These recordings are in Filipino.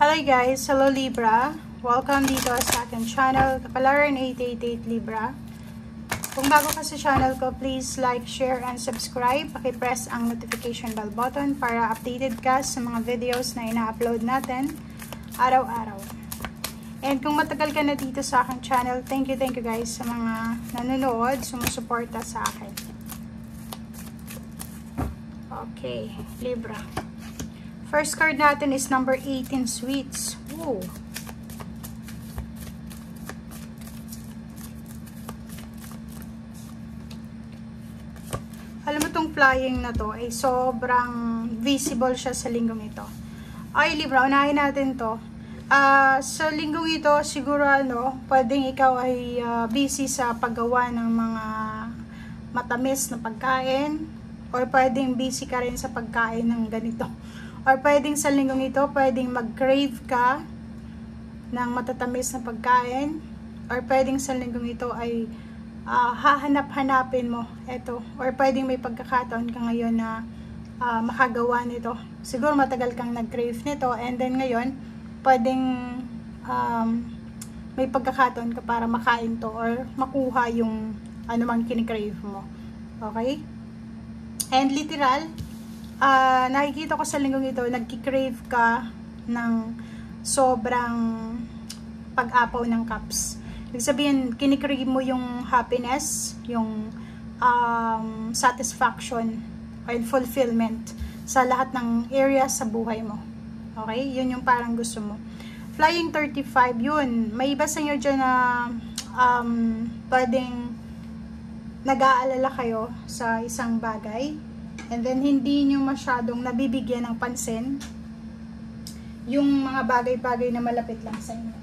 Hello guys, hello Libra. Welcome dito sa aking channel, Kapalaran 888 Libra. Kung bago ka sa channel ko, please like, share, and subscribe. Paki-press ang notification bell button para updated ka sa mga videos na ina-upload natin araw-araw. And kung matagal ka na dito sa aking channel, thank you guys sa mga nanonood, sumusuporta sa akin. Okay, Libra. First card natin is number 18, Sweets. Ooh. Alam mo tong flying na to ay sobrang visible siya sa linggong ito. Ay, Libra, unahin natin to. Sa linggong ito, siguro pwedeng ikaw ay busy sa paggawa ng mga matamis na pagkain, or pwedeng busy ka rin sa pagkain ng ganito. Or pwedeng sa linggong ito, pwedeng mag-crave ka ng matatamis na pagkain. Or pwedeng sa linggong ito ay hahanap-hanapin mo ito. Or pwedeng may pagkakataon ka ngayon na makagawa nito. Siguro matagal kang nag-crave nito. And then ngayon, pwedeng may pagkakataon ka para makain to or makuha yung anumang kinikrave mo. Okay? And literal, nakikita ko sa linggong ito, nagki-crave ka ng sobrang pag-apaw ng cups. Ibig sabihin, kinikrave mo yung happiness, yung satisfaction, and fulfillment sa lahat ng areas sa buhay mo. Okay? Yun yung parang gusto mo. Flying 35, yun. May iba sa inyo dyan na pwedeng nag-aalala kayo sa isang bagay. And then, hindi nyo masyadong nabibigyan ng pansin yung mga bagay-bagay na malapit lang sa inyo.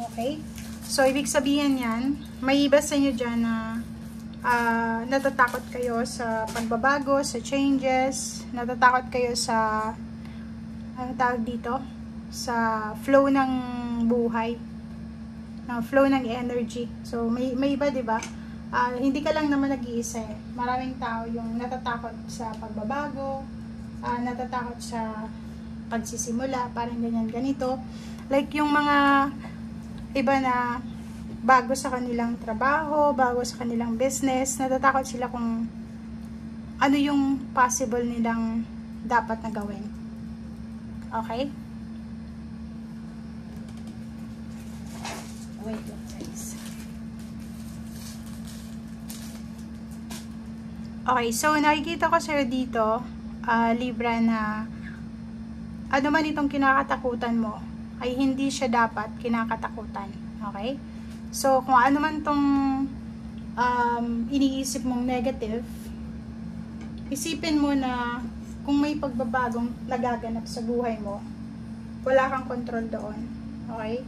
Okay? So, ibig sabihin yan, may iba sa inyo dyan na natatakot kayo sa pagbabago, sa changes, natatakot kayo sa, ano tawag dito? Sa flow ng buhay, flow ng energy. So, may iba, diba? Hindi ka lang naman nag-iisa eh. Maraming tao yung natatakot sa pagbabago, natatakot sa pagsisimula, parang ganyan, ganito. Like yung mga iba na bago sa kanilang trabaho, bago sa kanilang business, natatakot sila kung ano yung possible nilang dapat na gawin. Okay? Wait lang guys. Okay, so nakikita ko sa'yo dito, Libra, na ano man itong kinakatakutan mo, ay hindi siya dapat kinakatakutan. Okay? So, kung ano man itong iniisip mong negative, isipin mo na kung may pagbabagong nagaganap sa buhay mo, wala kang control doon. Okay?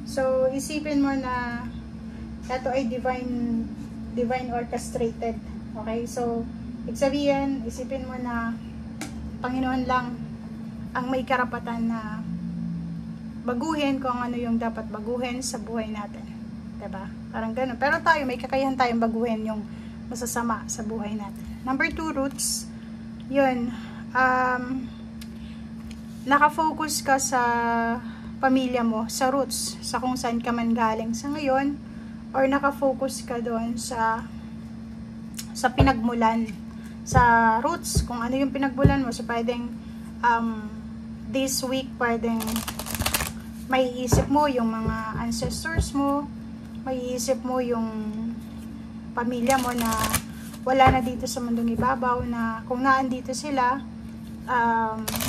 So, isipin mo na ito ay divine orchestrated. Okay, so, ibig sabihin, isipin mo na Panginoon lang ang may karapatan na baguhin kung ano yung dapat baguhin sa buhay natin. Diba? Parang ganun. Pero tayo, may kakayahan tayong baguhin yung masasama sa buhay natin. Number 2, roots. Yun. Nakafocus ka sa pamilya mo, sa roots, sa kung saan ka man galing sa ngayon, or nakafocus ka doon sa pinagmulan, sa roots, kung ano yung pinagmulan mo. So, pwedeng this week, pwedeng may isip mo yung mga ancestors mo, may isip mo yung pamilya mo na wala na dito sa mundong ibabaw, na kung naandito sila,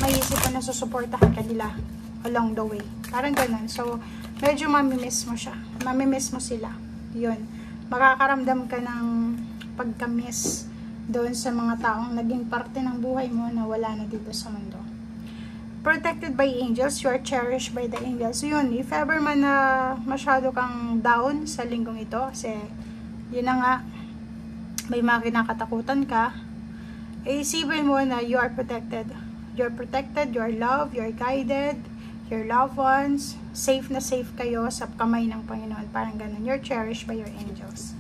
may isip mo na susuportahan ka nila along the way. Parang ganun. So, medyo mamimiss mo siya. Mamimiss mo sila. Yun. Makakaramdam ka ng pagka-miss doon sa mga taong naging parte ng buhay mo na wala na dito sa mundo. Protected by angels, you are cherished by the angels. So yun, if ever man na masyado kang down sa linggong ito, kasi yun na nga, may mga kinakatakutan ka, isipin mo na you are protected. You are protected, you are loved, you are guided, your loved ones, safe na safe kayo sa kamay ng Panginoon. Parang ganun, you're cherished by your angels.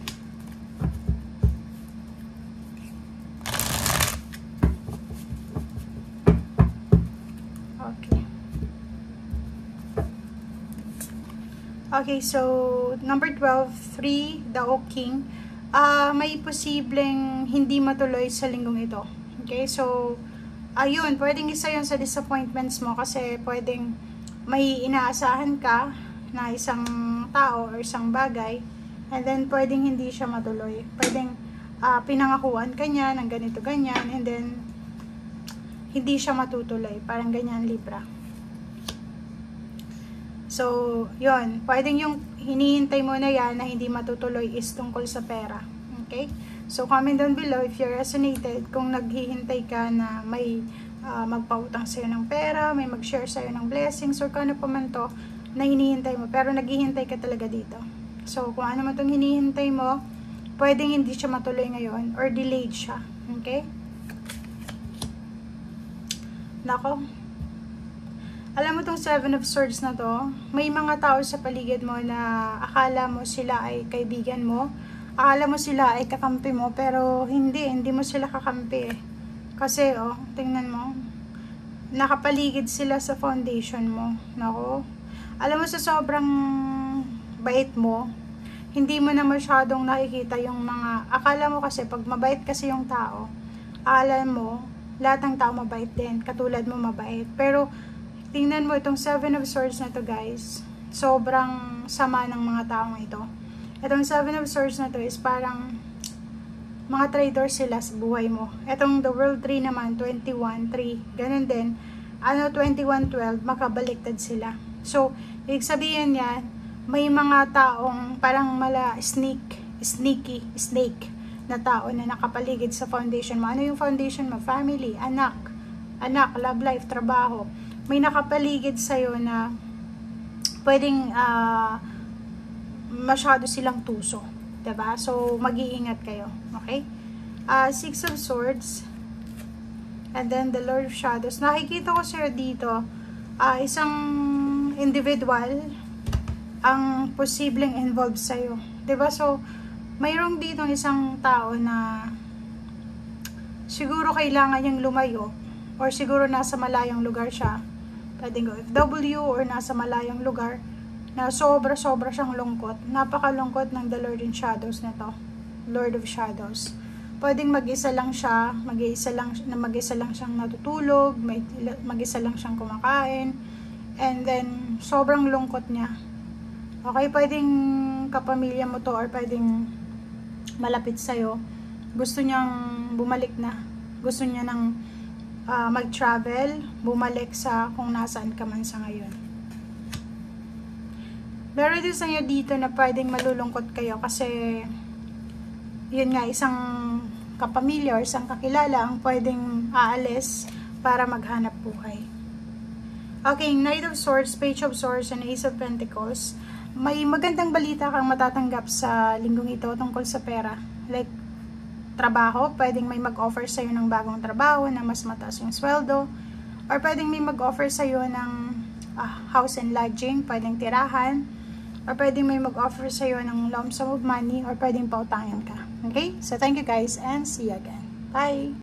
Okay, so number 12, 3, the Oak King. May posibleng hindi matuloy sa linggong ito. Okay, so ayun, pwedeng isa yun sa disappointments mo kasi pwedeng may inaasahan ka na isang tao or isang bagay and then pwedeng hindi siya matuloy. Pwedeng pinangakuan ka niya ng ganito ganyan and then hindi siya matutuloy. Parang ganyan, Libra. So, yun. Pwedeng yung hinihintay mo na yan na hindi matutuloy is tungkol sa pera. Okay? So, comment down below if you resonated kung naghihintay ka na may magpautang sa'yo ng pera, may mag-share sa'yo ng blessings, or kung ano pa man to na hinihintay mo. Pero naghihintay ka talaga dito. So, kung ano man itong hinihintay mo, pwedeng hindi siya matuloy ngayon or delayed siya. Okay? Nako. Alam mo tong 7 of Swords na to, may mga tao sa paligid mo na akala mo sila ay kaibigan mo, akala mo sila ay kakampi mo, pero hindi mo sila kakampi eh. Kasi tingnan mo, nakapaligid sila sa foundation mo. Nako. Alam mo sa sobrang bait mo, hindi mo na masyadong nakikita yung mga, akala mo kasi pag mabait kasi yung tao, akala mo, lahat ng tao mabait din, katulad mo mabait. Pero, tingnan mo itong 7 of Swords na to guys. Sobrang sama ng mga taong ito. Itong 7 of Swords na to is parang mga traitor sila sa buhay mo. Itong the World 3 naman, 21, 3. Ganun din. 21, 12, makabaliktad sila. So, ibig sabihin yan, may mga taong parang snake na tao na nakapaligid sa foundation mo. Ano yung foundation mo? Family, anak, love life, trabaho. May nakapaligid sa'yo na pwedeng masyado silang tuso. Diba? So, mag-iingat kayo. Okay? 6 of Swords. And then, the Lord of Shadows. Nakikita ko sa'yo dito, isang individual ang posibleng involved sa'yo. Diba? So, mayroong dito isang tao na siguro kailangan niyang lumayo or siguro nasa malayong lugar siya. Pwedeng OFW or nasa malayong lugar na sobra siyang lungkot. Napakalungkot ng the Lord in Shadows na to. Lord of Shadows. Pwedeng mag-isa lang siya, mag-isa lang siyang natutulog, mag-isa lang siyang kumakain, and then sobrang lungkot niya. Okay, pwedeng kapamilya mo to or pwedeng malapit sa'yo. Gusto niyang bumalik na. Gusto niya ng mag-travel, bumalik sa kung nasaan ka man sa ngayon. Pero din sa inyo dito na pwedeng malulungkot kayo kasi yun nga, isang kapamilya or isang kakilala ang pwedeng aalis para maghanap buhay. Okay, Knight of Swords, Page of Swords, and Ace of Pentacles. May magandang balita kang matatanggap sa linggong ito tungkol sa pera. Like, trabaho, pwedeng may mag-offer sa'yo ng bagong trabaho na mas mataas yung sweldo, or pwedeng may mag-offer sa'yo ng house and lodging, pwedeng tirahan, or pwedeng may mag-offer sa'yo ng lump sum of money, or pwedeng pautangin ka. Okay? So, thank you guys and see you again. Bye!